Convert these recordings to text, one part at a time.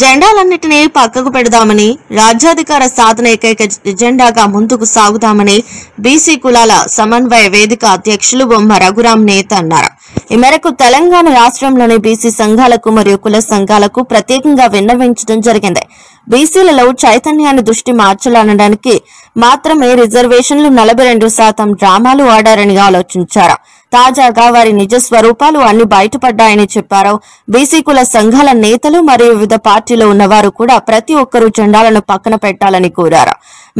జెండాలన్నిటినీ పక్కకు పెడదామని, రాజ్యాధికార సాధన ఏకైక ఎజెండాగా ముందుకు సాగుదామని బీసీ కులాల సమన్వయ వేదిక అధ్యక్షులు బొమ్మ రఘురాం నేత అన్నారు. ఈ మేరకు తెలంగాణ రాష్ట్రంలోని బీసీ సంఘాలకు మరియు కుల సంఘాలకు ప్రత్యేకంగా విన్నవించడం జరిగింది. బీసీలలో చైతన్యాన్ని దృష్టి మార్చాలనడానికి మాత్రమే రిజర్వేషన్లు 42% డ్రామాలు ఆడారని ఆలోచించారు. తాజాగా వారి నిజ స్వరూపాలు అన్ని బయటపడ్డాయని చెప్పారు. బీసీ కుల సంఘాల నేతలు మరియు వివిధ పార్టీలో ఉన్నవారు కూడా ప్రతి ఒక్కరూ జెండాలను పక్కన పెట్టాలని కోరారు.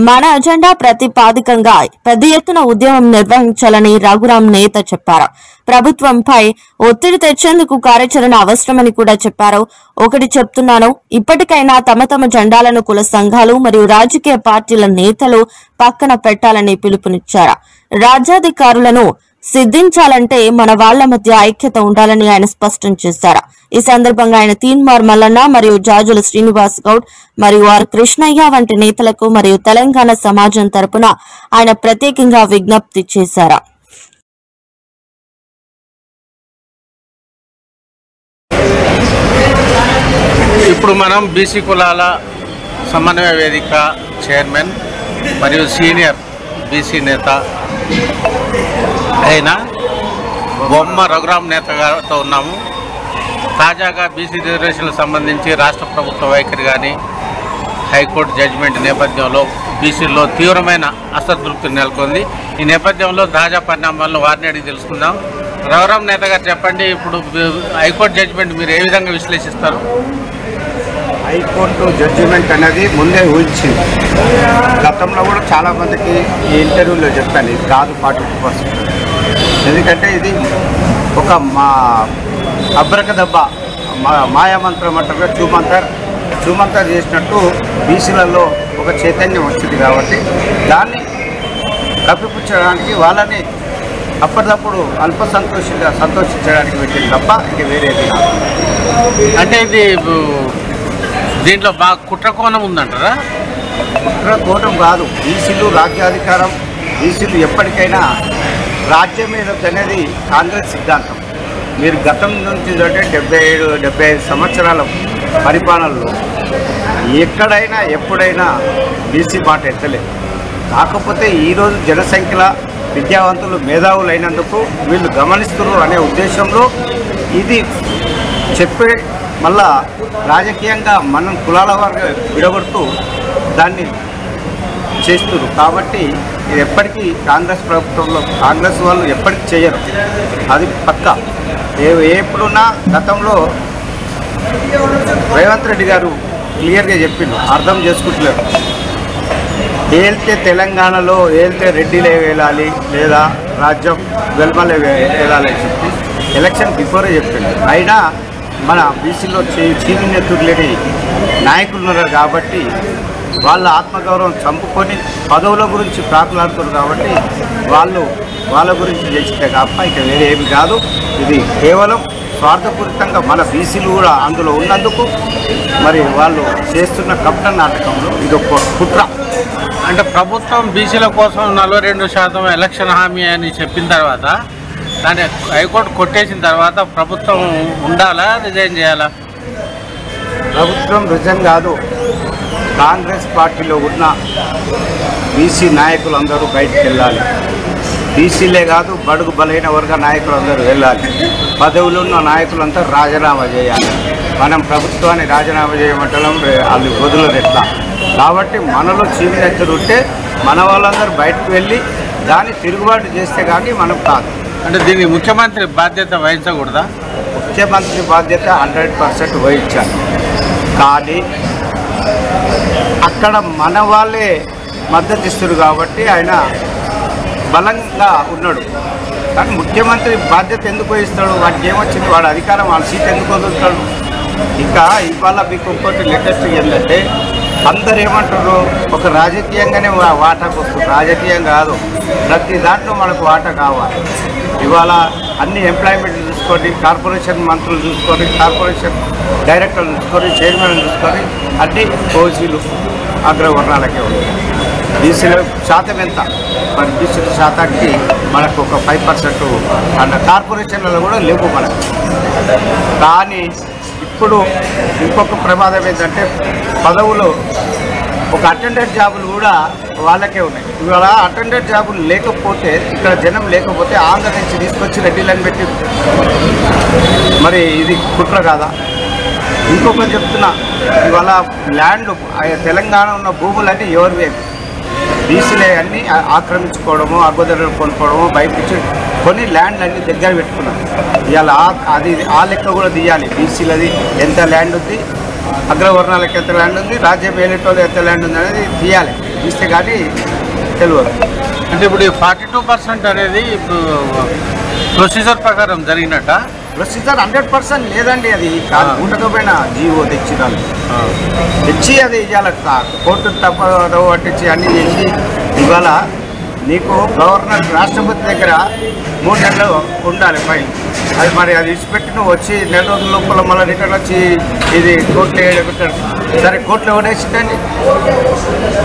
మన అజెండా ప్రతిపాదికంగా పెద్ద ఎత్తున ఉద్యమం నిర్వహించాలని రఘురాం నేత చెప్పారు. ప్రభుత్వంపై ఒత్తిడి తెచ్చేందుకు కార్యాచరణ అవసరమని కూడా చెప్పారు. ఒకటి చెప్తున్నాను, ఇప్పటికైనా తమ తమ జెండాలను కుల సంఘాలు మరియు రాజకీయ పార్టీల నేతలు పక్కన పెట్టాలని పిలుపునిచ్చారు. రాజ్యాధికారులను సిద్ధించాలంటే మన వాళ్ల మధ్య ఐక్యత ఉండాలని ఆయన స్పష్టం చేశారు. ఈ సందర్భంగా ఆయన తీన్మార్ మల్లన్న మరియు జాజుల శ్రీనివాస్ గౌడ్ మరియు ఆర్ కృష్ణయ్య వంటి నేతలకు మరియు తెలంగాణ సమాజం తరపున ఆయన ప్రత్యేకంగా విజ్ఞప్తి చేశారు. ఇప్పుడు మనం బీసీ కులాల సమన్వయ వేదిక చైర్మన్ మరియు సీనియర్ బీసీ నేత అయిన బొమ్మ రఘురాం నేత గారితో ఉన్నాము. తాజాగా బీసీ రిజర్వేషన్లకు సంబంధించి రాష్ట్ర ప్రభుత్వ వైఖరి కానీ హైకోర్టు జడ్జిమెంట్ నేపథ్యంలో బీసీల్లో తీవ్రమైన అసంతృప్తి నెలకొంది. ఈ నేపథ్యంలో తాజా పరిణామాలను వారిని అడిగి తెలుసుకుందాం. రఘురాం నేత గారు చెప్పండి, ఇప్పుడు హైకోర్టు జడ్జిమెంట్ మీరు ఏ విధంగా విశ్లేషిస్తారు? హైకోర్టు జడ్జిమెంట్ అనేది ముందే ఊహించింది. గతంలో కూడా చాలామందికి ఈ ఇంటర్వ్యూలో చెప్పాను, ఇది కాదు 42%. ఎందుకంటే ఇది ఒక అబ్రకదబ్బ మాయామంత్రం అంటారుగా చూమంతర్ చేసినట్టు బీసీలలో ఒక చైతన్యం వచ్చింది కాబట్టి దాన్ని కప్పిపుచ్చడానికి వాళ్ళని అప్పటికప్పుడు అల్ప సంతోషించడానికి పెట్టింది తప్ప ఇంక వేరేది. అంటే ఇది దీంట్లో బాగా కుట్రకోణం ఉందంటారా? కుట్రకోణం కాదు, బీసీలు రాజ్యాధికారం, బీసీలు ఎప్పటికైనా రాజ్యం మీద అనేది కాంగ్రెస్ సిద్ధాంతం. మీరు గతం నుంచి అంటే 77-75 సంవత్సరాల పరిపాలనలో ఎక్కడైనా ఎప్పుడైనా బీసీ మాట ఎత్తలేదు. కాకపోతే ఈరోజు జనసంఖ్యల విద్యావంతులు మేధావులు అయినందుకు వీళ్ళు గమనిస్తున్నారు అనే ఉద్దేశంలో ఇది చెప్పే మళ్ళా రాజకీయంగా మనం కులాల వారిగా విడగొడుతూ దాన్ని చేస్తున్నారు. కాబట్టి ఇది ఎప్పటికీ కాంగ్రెస్ ప్రభుత్వంలో కాంగ్రెస్ వాళ్ళు ఎప్పటికీ చేయరు, అది పక్కా. ఎప్పుడున్నా గతంలో రేవంత్ రెడ్డి గారు క్లియర్గా చెప్పిండు, అర్థం చేసుకుంటలేరు. ఏళ్తే తెలంగాణలో ఏళ్తే రెడ్డిలే వేలాలి లేదా రాజ్యం వెల్మలే వేలాలని చెప్పి ఎలక్షన్ బిఫోరే చెప్పిండు. అయినా మన బీసీలో చీమినెత్తుడు లేని నాయకులు ఉన్నారు కాబట్టి వాళ్ళ ఆత్మగౌరవం చంపుకొని పదవుల గురించి ప్రాకులాడుతున్నారు కాబట్టి వాళ్ళ గురించి చేసిందే తప్ప ఇక వేరే ఏమి కాదు. ఇది కేవలం స్వార్థపూరితంగా మన బీసీలు కూడా అందులో ఉన్నందుకు మరి వాళ్ళు చేస్తున్న కపట నాటకంలో ఇది ఒక కుట్ర. అంటే ప్రభుత్వం బీసీల కోసం 42% ఎలక్షన్ హామీ అని చెప్పిన తర్వాత దాన్ని హైకోర్టు కొట్టేసిన తర్వాత ప్రభుత్వం ఉండాలా, రిజైన్ చేయాలా? ప్రభుత్వం రిజైన్ కాదు, కాంగ్రెస్ పార్టీలో ఉన్న బీసీ నాయకులందరూ బయటికి వెళ్ళాలి. బీసీలే కాదు, బడుగు బలైన వర్గ నాయకులందరూ వెళ్ళాలి. పదవులు ఉన్న నాయకులందరూ రాజీనామా చేయాలి. మనం ప్రభుత్వాన్ని రాజీనామా చేయమంటడం వాళ్ళు వదులరు ఎట్లా. కాబట్టి మనలో చీమినెత్తులు ఉంటే మన వాళ్ళందరూ బయటకు వెళ్ళి దాన్ని తిరుగుబాటు చేస్తే కానీ మనం కాదు. అంటే దీనికి ముఖ్యమంత్రి బాధ్యత వహించకూడదా? ముఖ్యమంత్రి బాధ్యత 100% వహించాలి. కానీ అక్కడ మన వాళ్ళే మద్దతు ఇస్తారు కాబట్టి ఆయన బలంగా ఉన్నాడు. కానీ ముఖ్యమంత్రి బాధ్యత ఎందుకు వహిస్తాడు? వాడికి ఏమొచ్చింది? వాడు అధికారం, వాళ్ళ సీట్ ఎందుకు వదులుతాడు? ఇంకా ఇవాళ మీకు ఇంకోటి లేటెస్ట్ ఏంటంటే అందరు ఏమంటారు, ఒక రాజకీయంగానే వాటాకు వస్తుంది. రాజకీయం కాదు, ప్రతి దాంట్లో మనకు వాటా కావాలి. ఇవాళ అన్ని ఎంప్లాయ్మెంట్ చూసుకొని, కార్పొరేషన్ మంత్రులు చూసుకొని, కార్పొరేషన్ డైరెక్టర్లు చూసుకొని, చైర్మన్ చూసుకొని అన్ని ఓసీలు అగ్రవర్ణాలకే ఉన్నాయి. బీసీల శాతం ఎంత? మరి బీసీల శాతానికి మనకు ఒక 5% అన్న కార్పొరేషన్లలో కూడా లేవు మనకు. కానీ ఇప్పుడు ఇంకొక ప్రమాదం ఏంటంటే పదవులు ఒక అటెండెంట్ జాబులు కూడా వాళ్ళకే ఉన్నాయి. ఇవాళ అటెండెంట్ జాబులు లేకపోతే ఇక్కడ జనం లేకపోతే ఆంధ్ర నుంచి తీసుకొచ్చి రెడ్డిలను పెట్టి మరి ఇది కుట్ర కాదా? ఇంకొకటి చెప్తున్నా, ఇవాళ ల్యాండ్లు తెలంగాణ ఉన్న భూములన్నీ ఎవరివే బీసీలే అన్నీ ఆక్రమించుకోవడము, అగ్గుదరలు కొనుక్కోవడము, బయట కొన్ని ల్యాండ్లు అన్నీ దగ్గర పెట్టుకున్నాం. ఇవాళ అది ఆ లెక్క కూడా తీయాలి. బీసీలది ఎంత ల్యాండ్ ఉంది, అగ్రవర్ణాలకు ఎంత ల్యాండ్ ఉంది, రాజ్యం ఏలేటోళ్ళు ఎంత ల్యాండ్ ఉంది అనేది తీయాలి. తీస్తే కానీ తెలియదు. అంటే ఇప్పుడు 42% అనేది ఇప్పుడు ప్రొసీజర్ ప్రకారం జరిగినట్ట? ప్రొసీజర్ 100% లేదండి. అది ఉండకపోయినా జీవో తెచ్చి అది ఇవాళ కోర్టు తప్ప పట్టించి అన్నీ చేసి ఇవాళ నీకు గవర్నర్ రాష్ట్రపతి దగ్గర 3 నెలలు ఉండాలి ఫైల్. అది మరి అది ఇచ్చిపెట్టి నువ్వు వచ్చి 4 రోజుల లోపల మళ్ళీ రిటర్న్ వచ్చి ఇది కోర్టులో పెట్టాడు. సరే కోర్టులో ఎవరేసిందండి?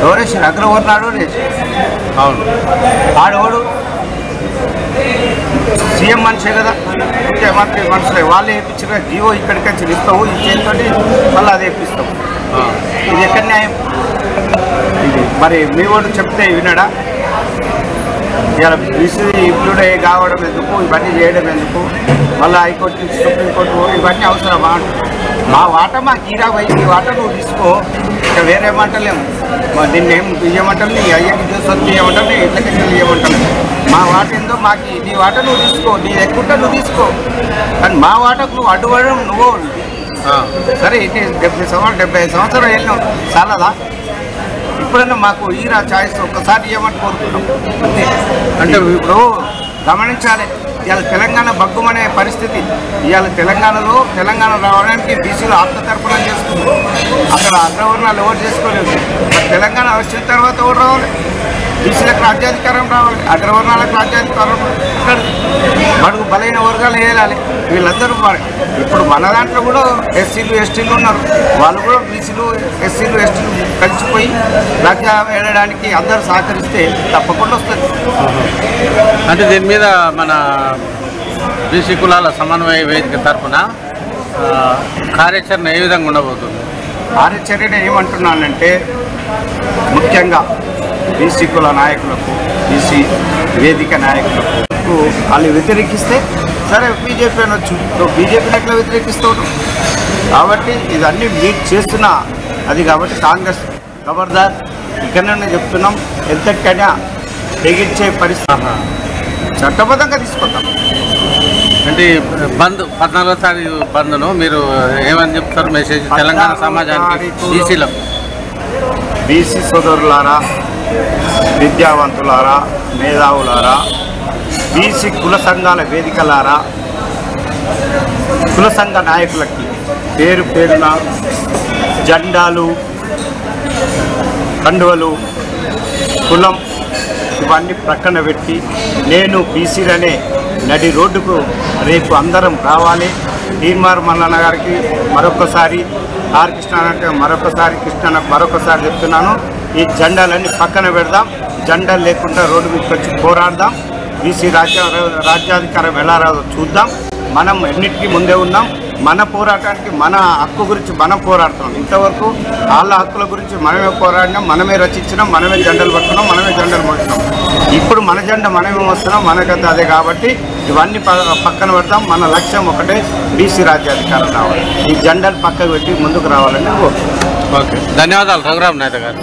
ఎవరేసారు? అగ్రవర్ణాడు వేసి. అవును, ఆడవాడు సీఎం మనిషే కదా, ముఖ్యమంత్రి మనుషులే, వాళ్ళే వేయించిన జీవో ఇక్కడికి వచ్చి ఇస్తావు, ఈ చేతితో మళ్ళీ అది వేపిస్తావు. ఇది ఎక్కడ న్యాయం? ఇది మరి మీ వాడు చెప్తే వినడా? ఇలా బీసీ ఇంక్లూడ్ కావడం ఎందుకు, ఇవన్నీ చేయడం ఎందుకు, మళ్ళీ హైకోర్టు నుంచి సుప్రీంకోర్టు ఇవన్నీ అవసరమా? మా వాట మాకు ఈరా పోయి ఈ వాట నువ్వు తీసుకో, ఇంకా వేరే ఏమంటలేము. దీన్ని ఏం ఇవ్వమంటారు, నీ అయ్యకి సొత్తు ఇవ్వమంటారు, నీ ఇళ్ళకి ఇవ్వమంటారు. మా వాట ఏందో మాకు నీ వాట నువ్వు తీసుకో, నీ ఎక్కుంటే నువ్వు తీసుకో, కానీ మా వాటకు నువ్వు అడ్డుపడడం నువ్వు. సరే ఇది 75 సంవత్సరాలు వెళ్ళినాం, చాలదా? ఇప్పుడన్నా మాకు ఈరా ఛాయిస్ ఒక్కసారి ఇవ్వమని కోరుతున్నాం అంతే. అంటే ఇప్పుడు గమనించాలి, ఇవాళ తెలంగాణ బగ్గుమనే పరిస్థితి. ఇవాళ తెలంగాణ రావడానికి బీసీలు ఆత్మతర్పణం చేసుకున్నారు. అక్కడ అగ్రవర్ణాలు ఎవరు చేసుకోలేదు. తెలంగాణ వచ్చిన తర్వాత ఎవరు రావాలి? బీసీలకు రాజ్యాధికారం రావాలి, అగ్రవర్ణాలకు రాజ్యాధికారం. అక్కడ బడుగు బలైన వర్గాలు వేయాలి. వీళ్ళందరూ ఇప్పుడు మన దాంట్లో కూడా ఎస్సీలు ఎస్టీలు ఉన్నారు. వాళ్ళు కూడా బీసీలు ఎస్సీలు ఎస్టీలు కలిసిపోయి రాజ్యం వేయడానికి అందరూ సహకరిస్తే తప్పకుండా వస్తుంది. అంటే దీని మీద మన బీసీ కులాల సమన్వయ వేదిక తరఫున కార్యాచరణ ఏ విధంగా ఉండబోతుంది? కార్యాచరణ ఏమంటున్నానంటే, ముఖ్యంగా బీసీ కుల నాయకులకు, బీసీ వేదిక నాయకులకు వాళ్ళు వ్యతిరేకిస్తే సరే బీజేపీ అనొచ్చు, నువ్వు బీజేపీని ఎట్లా వ్యతిరేకిస్తావు? కాబట్టి ఇదన్నీ మీరు చేస్తున్న అది. కాబట్టి కాంగ్రెస్ ఖబర్దార్, ఇక్కడనే చెప్తున్నాం, ఎంతకైనా తెగించే పరిస్థితి చట్టబద్ధంగా తీసుకుంటాం. అంటే బంద్ 14వ తారీఖు బంద్ను మీరు ఏమని చెప్తారు మెసేజ్ తెలంగాణ సమాజానికి, బీసీలకు? బీసీ సోదరులారా, విద్యావంతులారా, మేధావులారా, బీసీ కుల సంఘాల వేదికలారా, కుల సంఘ నాయకులకి పేరు పేరున జెండాలు, కండువలు, కులం ఇవన్నీ ప్రక్కన పెట్టి నేను బీసీలనే నడి రోడ్డుకు రేపు అందరం రావాలి. తీన్మార్ మల్లన్న గారికి మరొకసారి, ఆర్ కృష్ణ మరొకసారి, కృష్ణకు మరొకసారి చెప్తున్నాను, ఈ జెండాలన్నీ పక్కన పెడదాం. జెండాలు లేకుండా రోడ్డు మీదకి వచ్చి పోరాడదాం. బీసీ రాజ్యాధికారం ఎలా రాదో చూద్దాం. మనం ఎన్నిటికీ ముందే ఉన్నాం. మన పోరాటానికి, మన హక్కు గురించి మనం పోరాడుతున్నాం. ఇంతవరకు వాళ్ళ హక్కుల గురించి మనమే పోరాడినాం, మనమే రచించినాం, మనమే జెండాలు పట్టుకున్నాం, మనమే జెండాలు పట్టుకున్నాం. ఇప్పుడు మన జెండా మనమే వస్తున్నాం, మనకంతా అదే. కాబట్టి ఇవన్నీ పక్కన పెడతాం. మన లక్ష్యం ఒకటే, బీసీ రాజ్యాధికారం రావాలి. ఈ జెండాలు పక్కకు పెట్టి ముందుకు రావాలని కోరుతున్నాం. ఓకే, ధన్యవాదాలు రఘురామ్ నేత గారు.